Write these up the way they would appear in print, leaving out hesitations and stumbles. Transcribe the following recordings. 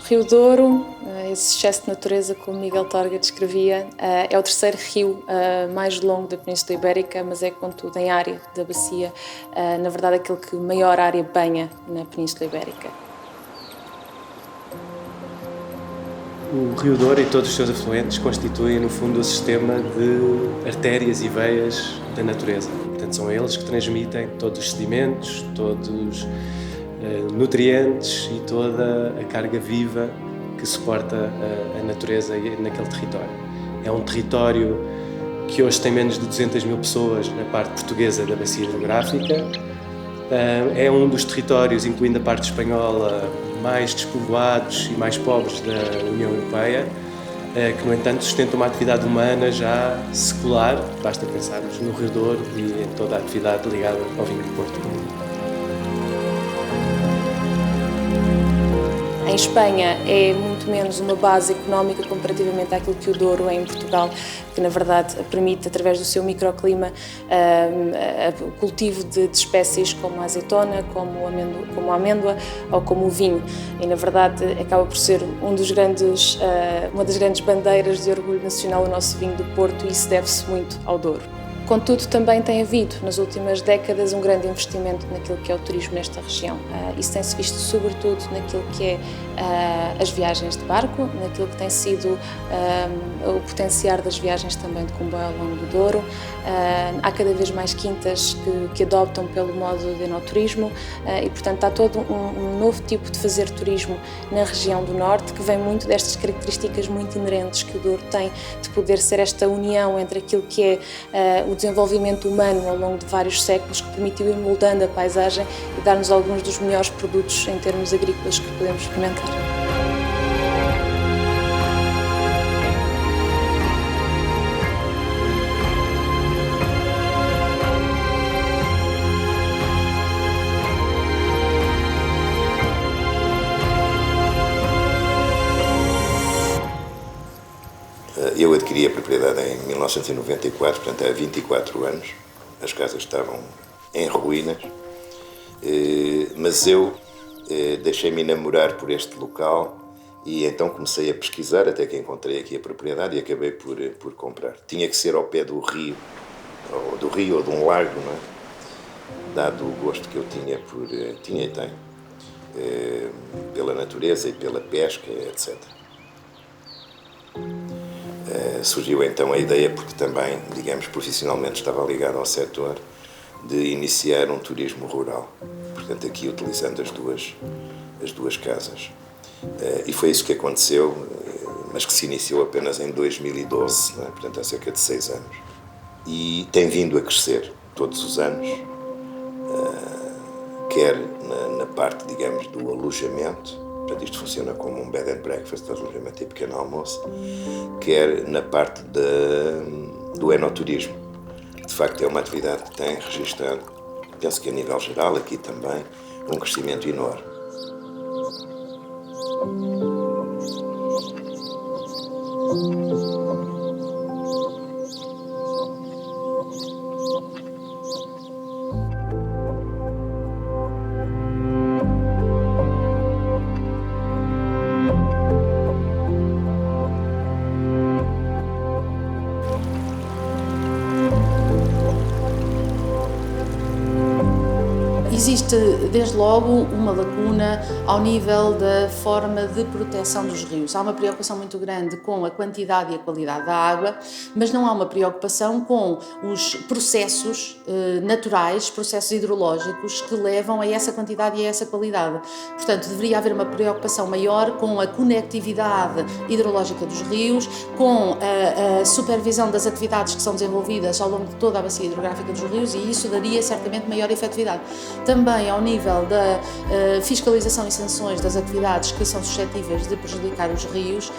Rio Douro, esse excesso de natureza, como Miguel Torga descrevia, é o terceiro rio mais longo da Península Ibérica, mas é, contudo, em área da bacia, na verdade, aquele que maior área banha na Península Ibérica. O Rio Douro e todos os seus afluentes constituem, no fundo, o sistema de artérias e veias da natureza. Portanto, são eles que transmitem todos os sedimentos, todos os nutrientes e toda a carga viva que suporta a natureza naquele território. É um território que hoje tem menos de 200 mil pessoas na parte portuguesa da bacia hidrográfica. É um dos territórios, incluindo a parte espanhola, mais despovoados e mais pobres da União Europeia, que, no entanto, sustenta uma atividade humana já secular. Basta pensarmos no Rio Douro e em toda a atividade ligada ao vinho do Porto. Em Espanha é muito menos uma base económica comparativamente àquilo que o Douro é em Portugal, que na verdade permite, através do seu microclima, o cultivo de espécies como a azeitona, como a amêndoa ou como o vinho. E na verdade acaba por ser uma das grandes bandeiras de orgulho nacional o nosso vinho do Porto, e isso deve-se muito ao Douro. Contudo, também tem havido, nas últimas décadas, um grande investimento naquilo que é o turismo nesta região. Isso tem-se visto sobretudo naquilo que é as viagens de barco, naquilo que tem sido o potenciar das viagens também de comboio ao longo do Douro. Há cada vez mais quintas que adoptam pelo modo de enoturismo e, portanto, há todo um novo tipo de fazer turismo na região do Norte, que vem muito destas características muito inerentes que o Douro tem, de poder ser esta união entre aquilo que é o desenvolvimento humano ao longo de vários séculos, que permitiu ir moldando a paisagem e dar-nos alguns dos melhores produtos em termos agrícolas que podemos experimentar. Eu adquiri a propriedade em 1994, portanto há 24 anos. As casas estavam em ruínas, mas eu deixei-me enamorar por este local e então comecei a pesquisar até que encontrei aqui a propriedade e acabei por comprar. Tinha que ser ao pé do rio ou de um lago, não é? Dado o gosto que eu tinha e tenho pela natureza e pela pesca, etc. Surgiu então a ideia, porque também, digamos, profissionalmente estava ligado ao setor, de iniciar um turismo rural, portanto aqui utilizando as duas casas. E foi isso que aconteceu, mas que se iniciou apenas em 2012, não é? Portanto há cerca de 6 anos. E tem vindo a crescer todos os anos, quer na parte, digamos, do alojamento. Portanto, isto funciona como um bed and breakfast, alojamento e pequeno almoço, quer na parte do enoturismo. De facto, é uma atividade que tem registrado, penso que a nível geral, aqui também, um crescimento enorme. Existe, desde logo, uma lacuna ao nível da forma de proteção dos rios. Há uma preocupação muito grande com a quantidade e a qualidade da água, mas não há uma preocupação com os processos naturais, processos hidrológicos que levam a essa quantidade e a essa qualidade. Portanto, deveria haver uma preocupação maior com a conectividade hidrológica dos rios, com a supervisão das atividades que são desenvolvidas ao longo de toda a bacia hidrográfica dos rios, e isso daria certamente maior efetividade. Também ao nível da fiscalização e sanções das atividades que são suscetíveis de prejudicar os rios,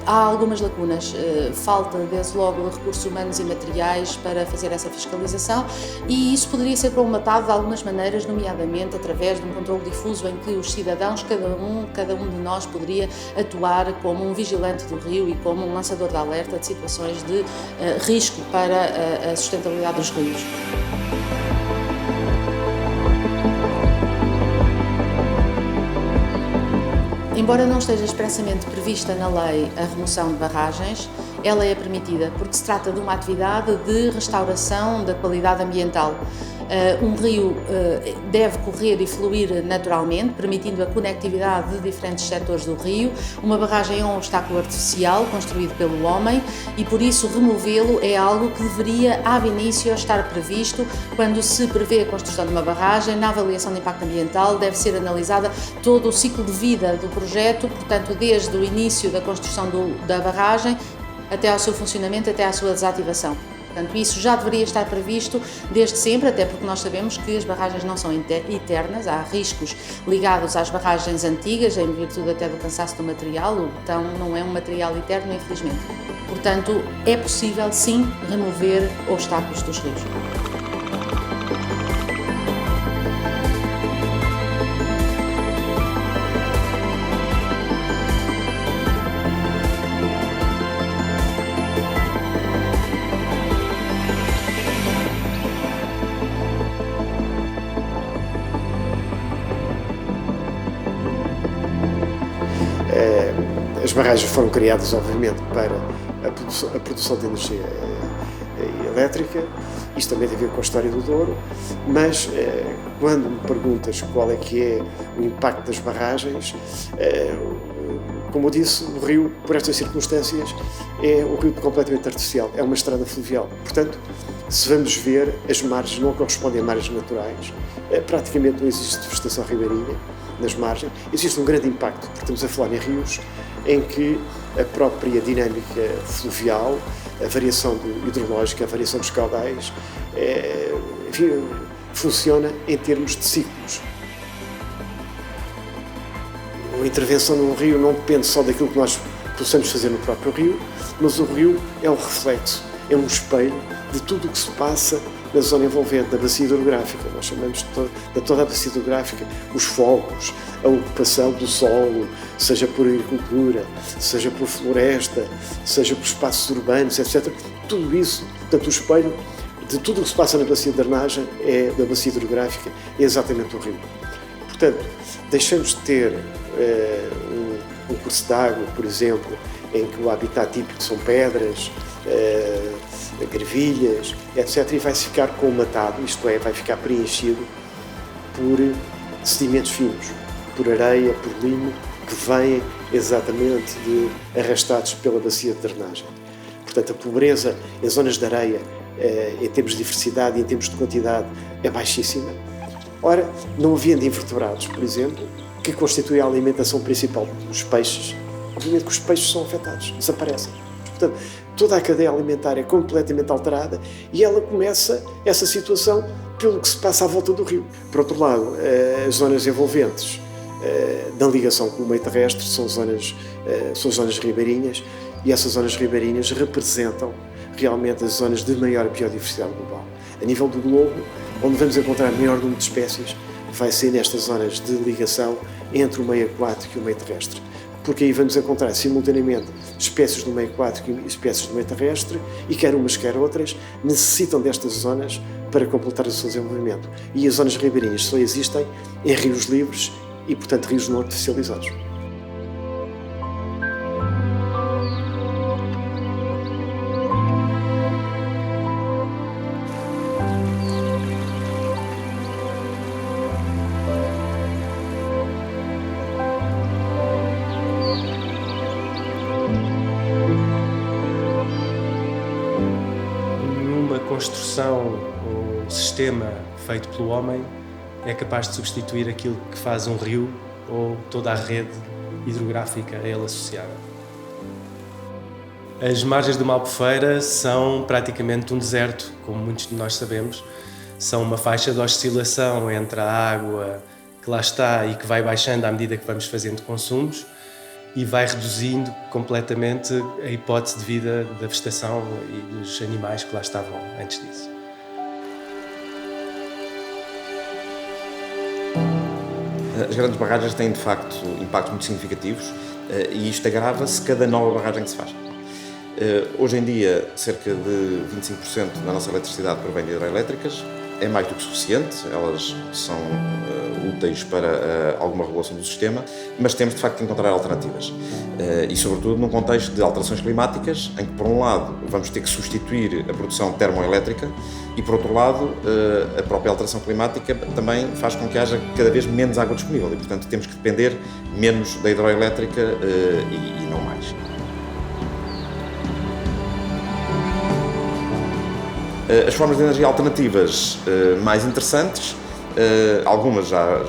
há algumas lacunas. Falta, desde logo, de recursos humanos e materiais para fazer essa fiscalização, e isso poderia ser colmatado de algumas maneiras, nomeadamente através de um controle difuso em que os cidadãos, cada um de nós, poderia atuar como um vigilante do rio e como um lançador de alerta de situações de risco para a sustentabilidade dos rios. Embora não esteja expressamente prevista na lei a remoção de barragens, ela é permitida porque se trata de uma atividade de restauração da qualidade ambiental. Um rio deve correr e fluir naturalmente, permitindo a conectividade de diferentes setores do rio. Uma barragem é um obstáculo artificial construído pelo homem e, por isso, removê-lo é algo que deveria, ab início, estar previsto quando se prevê a construção de uma barragem. Na avaliação de impacto ambiental deve ser analisada todo o ciclo de vida do projeto, portanto, desde o início da construção da barragem até ao seu funcionamento, até à sua desativação. Portanto, isso já deveria estar previsto desde sempre, até porque nós sabemos que as barragens não são eternas, há riscos ligados às barragens antigas, em virtude até do cansaço do material. O betão não é um material eterno, infelizmente. Portanto, é possível, sim, remover obstáculos dos rios. As barragens foram criadas, obviamente, para a produção de energia elétrica. Isto também tem a ver com a história do Douro, mas quando me perguntas qual é que é o impacto das barragens, como eu disse, o rio, por estas circunstâncias, é um rio completamente artificial, é uma estrada fluvial. Portanto, se vamos ver, as margens não correspondem a margens naturais, praticamente não existe vegetação ribeirinha nas margens, existe um grande impacto, porque estamos a falar em rios em que a própria dinâmica fluvial, a variação hidrológica, a variação dos caudais, enfim, funciona em termos de ciclos. A intervenção num rio não depende só daquilo que nós possamos fazer no próprio rio, mas o rio é um reflexo, é um espelho de tudo o que se passa na zona envolvente, da bacia hidrográfica. Nós chamamos de toda a bacia hidrográfica, os fogos, a ocupação do solo, seja por agricultura, seja por floresta, seja por espaços urbanos, etc. Tudo isso, portanto, o espelho de tudo o que se passa na bacia de drenagem, da bacia hidrográfica, é exatamente o rio. Portanto, deixamos de ter um curso de água, por exemplo, em que o habitat típico são pedras, gravilhas, etc., e vai-se ficar colmatado, isto é, vai ficar preenchido por sedimentos finos, por areia, por limo, que vêm exatamente arrastados pela bacia de drenagem. Portanto, a pobreza em zonas de areia, em termos de diversidade e em termos de quantidade, é baixíssima. Ora, não havendo invertebrados, por exemplo, que constituem a alimentação principal dos peixes, obviamente que os peixes são afetados, desaparecem. Portanto, toda a cadeia alimentar é completamente alterada e ela começa essa situação pelo que se passa à volta do rio. Por outro lado, as zonas envolventes da ligação com o meio terrestre são zonas ribeirinhas e essas zonas ribeirinhas representam realmente as zonas de maior biodiversidade global. A nível do globo, onde vamos encontrar maior número de espécies, vai ser nestas zonas de ligação entre o meio aquático e o meio terrestre. Porque aí vamos encontrar simultaneamente espécies do meio aquático e espécies do meio terrestre e quer umas quer outras necessitam destas zonas para completar o seu desenvolvimento. E as zonas ribeirinhas só existem em rios livres e, portanto, rios não artificializados. Construção, um sistema feito pelo homem é capaz de substituir aquilo que faz um rio ou toda a rede hidrográfica a ele associada. As margens de uma albufeira são praticamente um deserto, como muitos de nós sabemos. São uma faixa de oscilação entre a água que lá está e que vai baixando à medida que vamos fazendo consumos e vai reduzindo completamente a hipótese de vida da vegetação e dos animais que lá estavam antes disso. As grandes barragens têm, de facto, impactos muito significativos e isto agrava-se cada nova barragem que se faz. Hoje em dia, cerca de 25% da nossa eletricidade provém de hidroelétricas, é mais do que suficiente, elas são úteis para alguma regulação do sistema, mas temos de facto de encontrar alternativas. E sobretudo num contexto de alterações climáticas, em que por um lado vamos ter que substituir a produção termoelétrica e por outro lado a própria alteração climática também faz com que haja cada vez menos água disponível e portanto temos que depender menos da hidroelétrica e não mais. As formas de energia alternativas mais interessantes, algumas já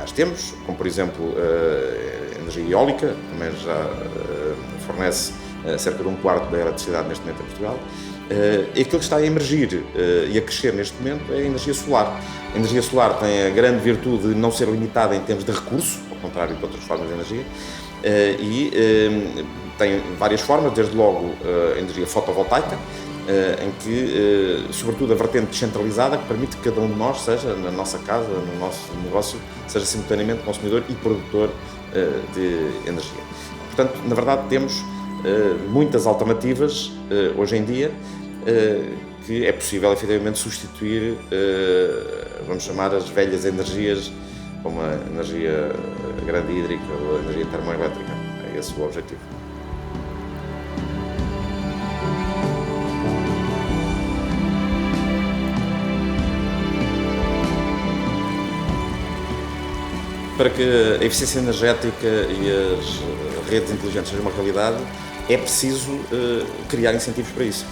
as temos, como por exemplo a energia eólica, também já fornece cerca de 1/4 da eletricidade neste momento em Portugal. E aquilo que está a emergir e a crescer neste momento é a energia solar. A energia solar tem a grande virtude de não ser limitada em termos de recurso, ao contrário de outras formas de energia, e tem várias formas, desde logo a energia fotovoltaica, em que, sobretudo, a vertente descentralizada que permite que cada um de nós, seja na nossa casa, no nosso negócio, seja simultaneamente consumidor e produtor de energia. Portanto, na verdade, temos muitas alternativas hoje em dia que é possível, efetivamente, substituir, vamos chamar, as velhas energias, como a energia grande hídrica ou a energia termoelétrica. É esse o objetivo. Para que a eficiência energética e as redes inteligentes sejam uma realidade, é preciso criar incentivos para isso.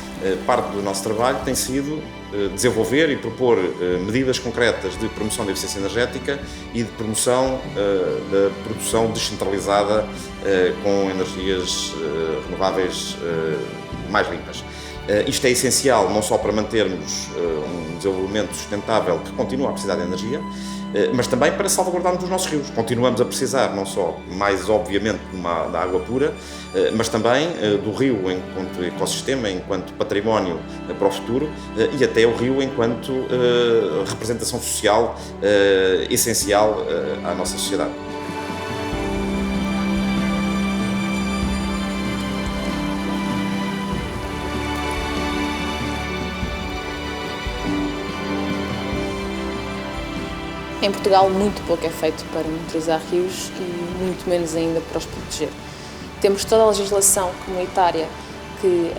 Parte do nosso trabalho tem sido desenvolver e propor medidas concretas de promoção da eficiência energética e de promoção da produção descentralizada com energias renováveis mais limpas. Isto é essencial não só para mantermos um desenvolvimento sustentável que continua a precisar de energia, mas também para salvaguardarmos os nossos rios. Continuamos a precisar não só, mais obviamente, da água pura, mas também do rio enquanto ecossistema, enquanto património para o futuro e até o rio enquanto representação social essencial à nossa sociedade. Em Portugal, muito pouco é feito para monitorizar rios e muito menos ainda para os proteger. Temos toda a legislação comunitária que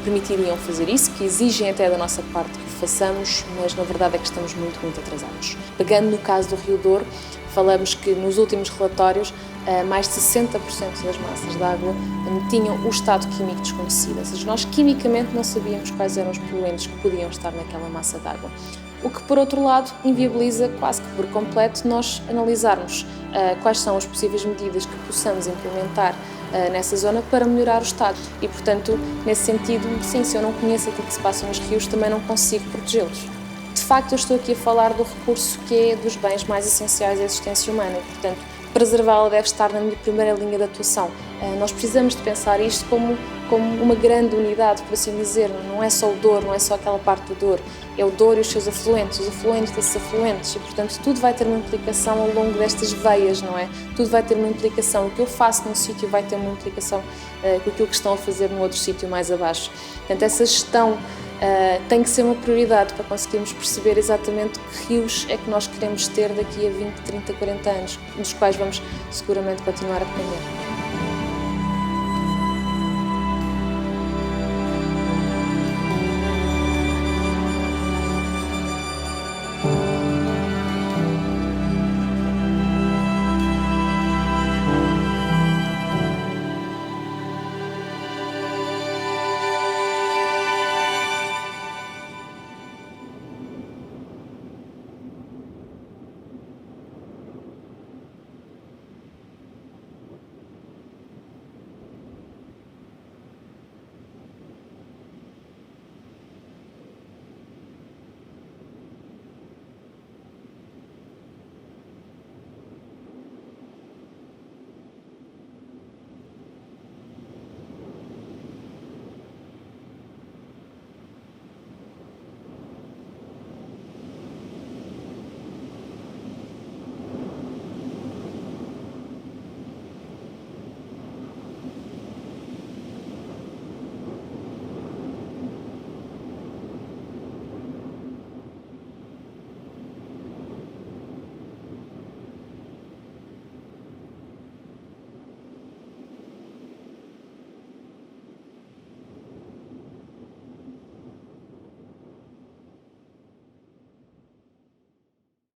permitiriam fazer isso, que exigem até da nossa parte que o façamos, mas na verdade é que estamos muito atrasados. Pegando no caso do Rio Douro, falamos que nos últimos relatórios mais de 60% das massas de água tinham o estado químico desconhecido, ou seja, nós quimicamente não sabíamos quais eram os poluentes que podiam estar naquela massa de água. O que, por outro lado, inviabiliza quase que por completo nós analisarmos quais são as possíveis medidas que possamos implementar nessa zona para melhorar o estado. E, portanto, nesse sentido, sim, se eu não conheço aquilo que se passa nos rios, também não consigo protegê-los. De facto, eu estou aqui a falar do recurso que é dos bens mais essenciais à existência humana e, portanto, preservá-la deve estar na minha primeira linha de atuação. Nós precisamos de pensar isto como uma grande unidade, por assim dizer. Não é só o Douro, não é só aquela parte do Douro. É o Douro e os seus afluentes, os afluentes desses afluentes. E, portanto, tudo vai ter uma implicação ao longo destas veias, não é? Tudo vai ter uma implicação. O que eu faço num sítio vai ter uma implicação com aquilo que estão a fazer no outro sítio mais abaixo. Portanto, essa gestão tem que ser uma prioridade para conseguirmos perceber exatamente que rios é que nós queremos ter daqui a 20, 30, 40 anos, dos quais vamos seguramente continuar a depender.